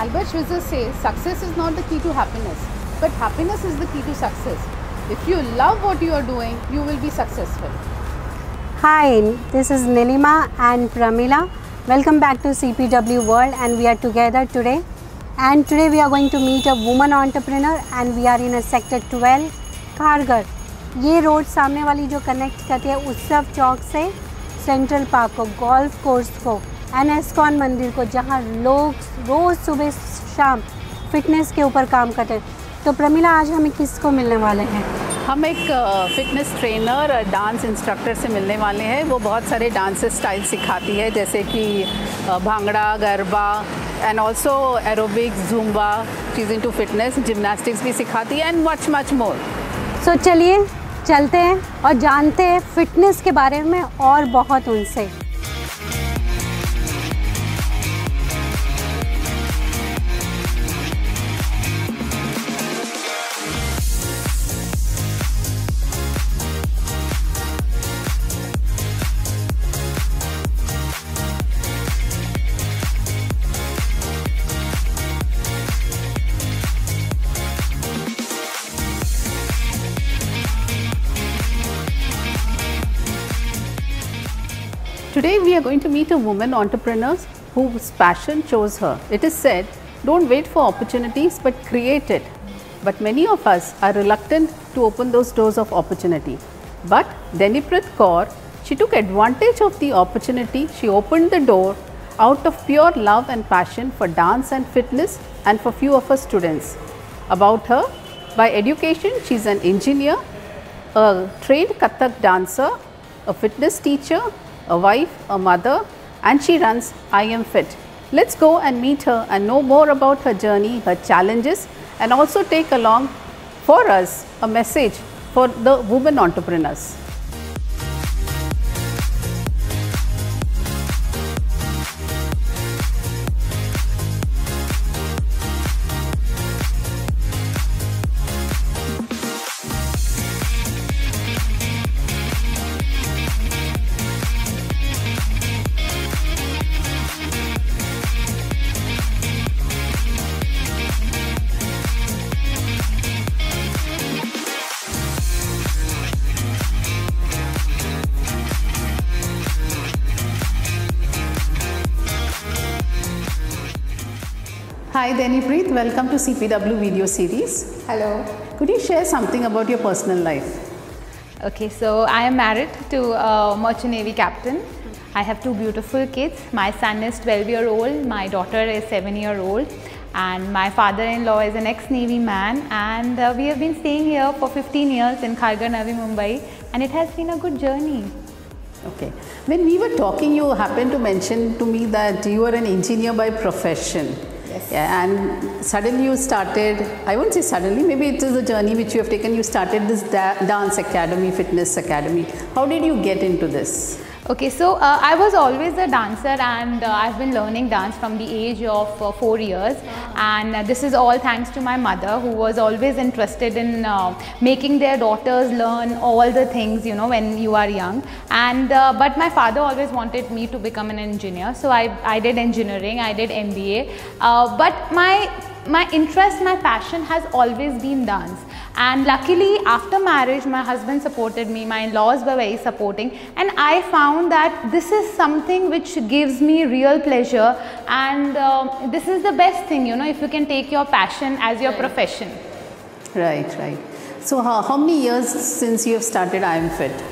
Albert Schweitzer says success is not the key to happiness, but happiness is the key to success. If you love what you are doing, you will be successful. Hi, this is Nilima and Pramila. Welcome back to CPW World, and we are together today. And today we are going to meet a woman entrepreneur, and we are in a sector 12, Kharghar. ये road सामने वाली जो connect करती है उत्सव चौक से central park को, golf course को एंड एस्कॉन मंदिर को, जहाँ लोग रोज़ सुबह शाम फिटनेस के ऊपर काम करते हैं। तो प्रमिला, आज हमें किसको मिलने वाले हैं? हम एक फिटनेस ट्रेनर, डांस इंस्ट्रक्टर से मिलने वाले हैं। वो बहुत सारे डांस स्टाइल सिखाती है, जैसे कि bhangra, garba and also aerobics, Zumba, she is into fitness, gymnastics भी सिखाती है एंड मच मोर। सो चलिए चलते हैं और जानते हैं फिटनेस के बारे में और बहुत उनसे। Today we are going to meet a woman entrepreneur whose passion chose her. It is said, don't wait for opportunities but create it. But many of us are reluctant to open those doors of opportunity. But Deniprit Kaur, she took advantage of the opportunity. She opened the door out of pure love and passion for dance and fitness and for few of her students. About her, by education she is an engineer, a trained Kathak dancer, a fitness teacher, a wife, a mother, and she runs I Am Fit. Let's go and meet her and know more about her journey, her challenges, and also take along for us a message for the women entrepreneurs. Hi Deniprit, welcome to CPW video series. Hello. Could you share something about your personal life? Okay, so I am married to a Merchant Navy captain. I have two beautiful kids. My son is 12-year-old, my daughter is 7-year-old, and my father-in-law is an ex-Navy man, and we have been staying here for 15 years in Kharghar, Navi Mumbai, and it has been a good journey. Okay. When we were talking, you happened to mention to me that you are an engineer by profession. Yes. Yeah, and suddenly you started, I won't say suddenly, maybe it is a journey which you have taken, you started this dance academy, fitness academy. How did you get into this? Okay, so I was always a dancer, and I've been learning dance from the age of 4 years, and this is all thanks to my mother, who was always interested in making their daughters learn all the things, you know, when you are young. And but my father always wanted me to become an engineer, so I did engineering, I did MBA, but my interest, my passion has always been dance. And luckily, after marriage, my husband supported me, my in-laws were very supporting, and I found that this is something which gives me real pleasure, and this is the best thing, you know, if you can take your passion as your profession. Right, right. So how many years since you have started I Am Fit?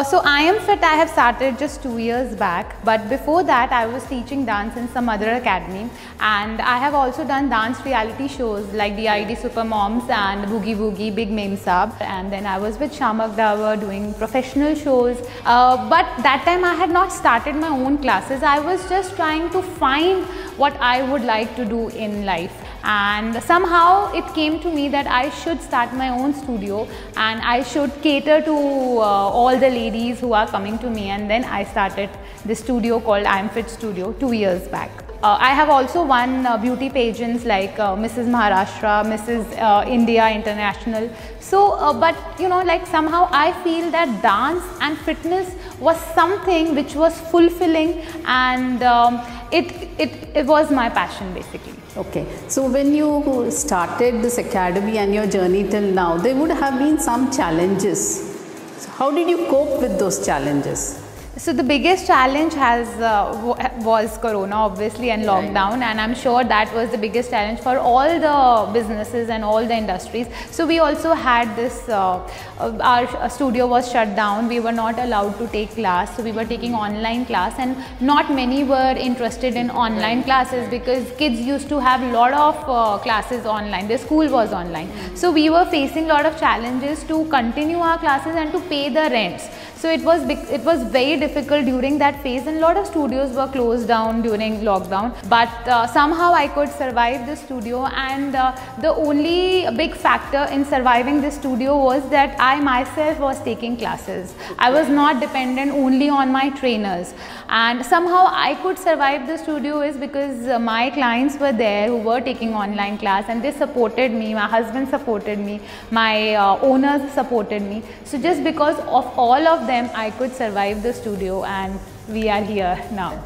So I Am Fit, I have started just 2 years back, but before that I was teaching dance in some other academy, and I have also done dance reality shows like DID Super Moms and Boogie Woogie, Big Meme Saab, and then I was with Shamak Davar doing professional shows, but that time I had not started my own classes. I was just trying to find what I would like to do in life. And somehow it came to me that I should start my own studio and I should cater to all the ladies who are coming to me, and then I started this studio called I Am Fit Studio 2 years back. I have also won beauty pageants like Mrs. Maharashtra, Mrs. India International. So, but you know, like somehow I feel that dance and fitness was something which was fulfilling, and it was my passion basically. Okay, so when you started this academy and your journey till now, there would have been some challenges. So how did you cope with those challenges? So the biggest challenge was Corona, obviously, and lockdown, and I'm sure that was the biggest challenge for all the businesses and all the industries. So we also had this, our studio was shut down. We were not allowed to take class, so we were taking online class, and not many were interested in online classes because kids used to have a lot of classes online. Their school was online, so we were facing a lot of challenges to continue our classes and to pay the rents. So it was very difficult during that phase, and a lot of studios were closed down during lockdown. But somehow I could survive the studio, and the only big factor in surviving the studio was that I myself was taking classes. I was not dependent only on my trainers, and somehow I could survive the studio is because my clients were there who were taking online class, and they supported me. My husband supported me, my owners supported me. So just because of all of them, I could survive the studio, and we are here now.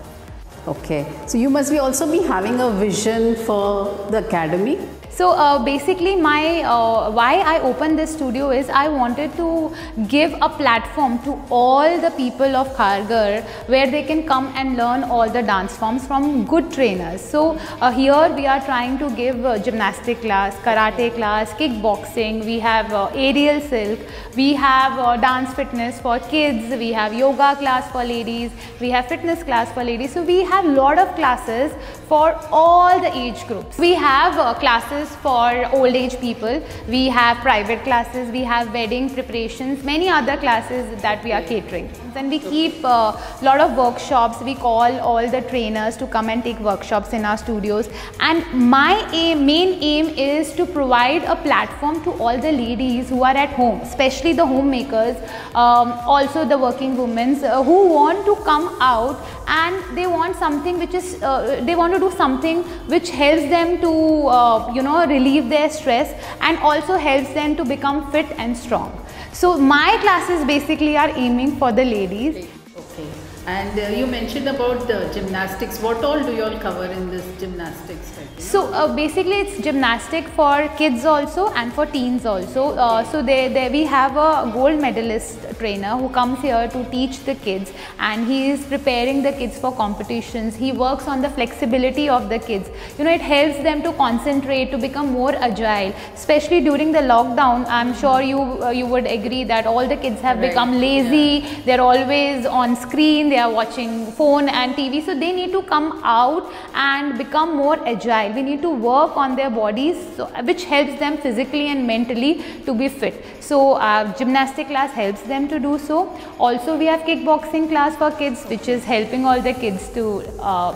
Okay, so you must be also be having a vision for the academy. So basically my why I opened this studio is I wanted to give a platform to all the people of Kharghar where they can come and learn all the dance forms from good trainers. So here we are trying to give gymnastic class, karate class, kickboxing, we have aerial silk, we have dance fitness for kids, we have yoga class for ladies, we have fitness class for ladies. So we have lot of classes for all the age groups. We have classes for old age people, we have private classes, we have wedding preparations, many other classes that we are catering. Then we keep a lot of workshops. We call all the trainers to come and take workshops in our studios, and my main aim is to provide a platform to all the ladies who are at home, especially the homemakers, also the working women who want to come out and they want something which is they want to do something which helps them to relieve their stress and also helps them to become fit and strong. So my classes basically are aiming for the ladies. Okay, and you mentioned about the gymnastics. What all do you all cover in this gymnastics? So basically it's gymnastic for kids also and for teens also. So we have a gold medalist trainer who comes here to teach the kids, and he is preparing the kids for competitions. He works on the flexibility of the kids. It helps them to concentrate, to become more agile, especially during the lockdown. I'm sure you would agree that all the kids have become lazy. They're always on screen, they are watching phone and TV. So they need to come out and become more agile. We need to work on their bodies, which helps them physically and mentally to be fit. So gymnastic class helps them to do so. Also we have kickboxing class for kids, which is helping all the kids to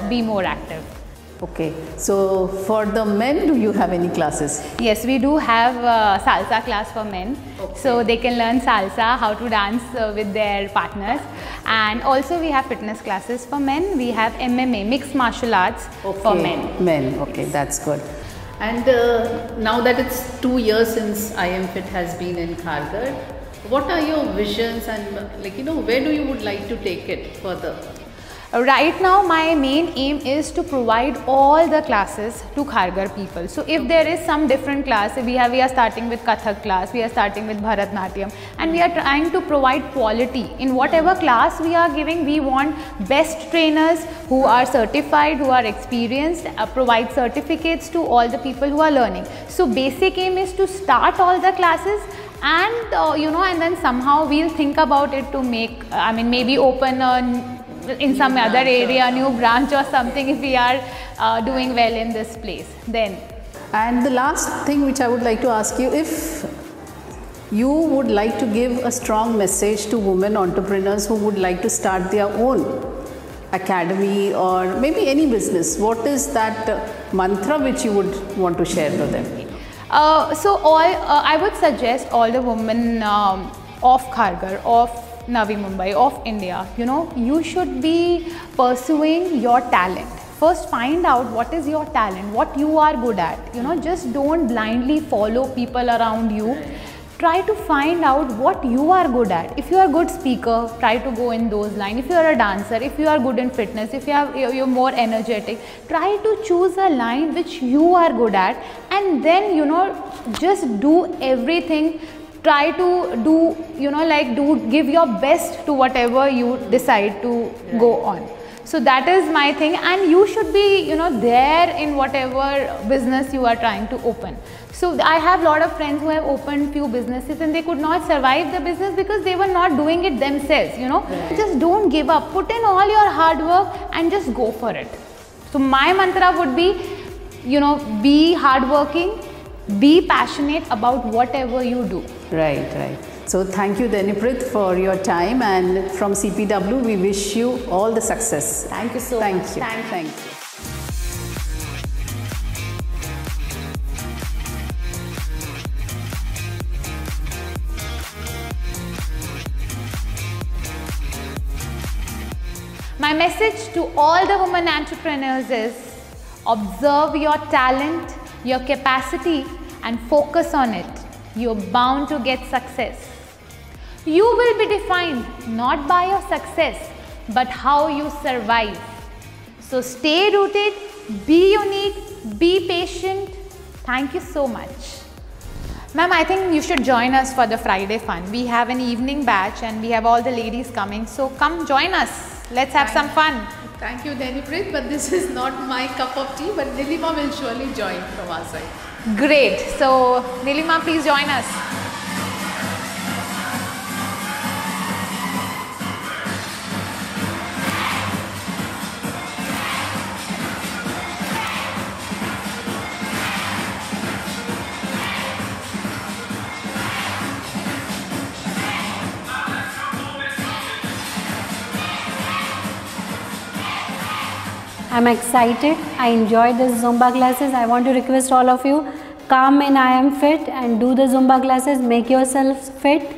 be more active. Okay, so for the men, do you have any classes? Yes, we do have salsa class for men. Okay. So they can learn salsa, how to dance with their partners. And also we have fitness classes for men. We have MMA, mixed martial arts for men. Men, okay, that's good. And now that it's 2 years since I Am Fit has been in Kharghar, what are your visions and where do you would like to take it further? Right now my main aim is to provide all the classes to Kharghar people. So if there is some different class, we are starting with Kathak class, we are starting with Bharatnatyam, and we are trying to provide quality. In whatever class we are giving, we want best trainers who are certified, who are experienced, provide certificates to all the people who are learning. So basic aim is to start all the classes, and and then somehow we'll think about it to make, maybe open in some other area, new branch or something, if we are doing well in this place then. And the last thing which I would like to ask you, if you would like to give a strong message to women entrepreneurs who would like to start their own academy or maybe any business, what is that mantra which you would want to share to them? I would suggest all the women of Kharghar, of Navi Mumbai, of India, you should be pursuing your talent. First find out what is your talent, what you are good at, just don't blindly follow people around you. try to find out what you are good at. If you are a good speaker, try to go in those lines. If you are a dancer, if you are good in fitness, if you're more energetic, try to choose a line which you are good at, and then just do everything. Try to do give your best to whatever you decide to go on. So that is my thing, and you should be there in whatever business you are trying to open. So I have a lot of friends who have opened few businesses and they could not survive the business because they were not doing it themselves, Right. Just don't give up, put in all your hard work and just go for it. So my mantra would be, be hardworking, be passionate about whatever you do. Right, right. So thank you, Deniprit, for your time, and from CPW we wish you all the success. Thank you so Thank much. you. Thank you. Thank you. My message to all the women entrepreneurs is observe your talent, your capacity and focus on it. You're bound to get success. You will be defined not by your success but how you survive. So stay rooted, be unique, be patient. Thank you so much. Ma'am, I think you should join us for the Friday fun. We have an evening batch and we have all the ladies coming. So come join us. Let's have some fun. Thank you, Deniprit, but this is not my cup of tea, but Nilima will surely join from our side. Great. So Nilima, please join us. I'm excited. I enjoyed the Zumba classes. I want to request all of you, come in I Am Fit and do the Zumba classes. Make yourselves fit.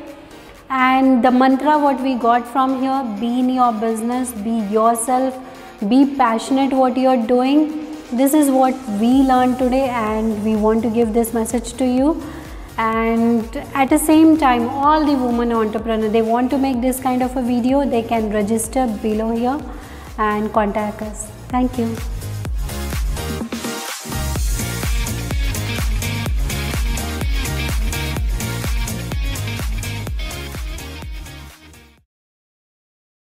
And the mantra what we got from here, be in your business, be yourself, be passionate what you are doing. This is what we learned today and we want to give this message to you. And at the same time, all the women entrepreneurs, they want to make this kind of a video, they can register below here and contact us. Thank you.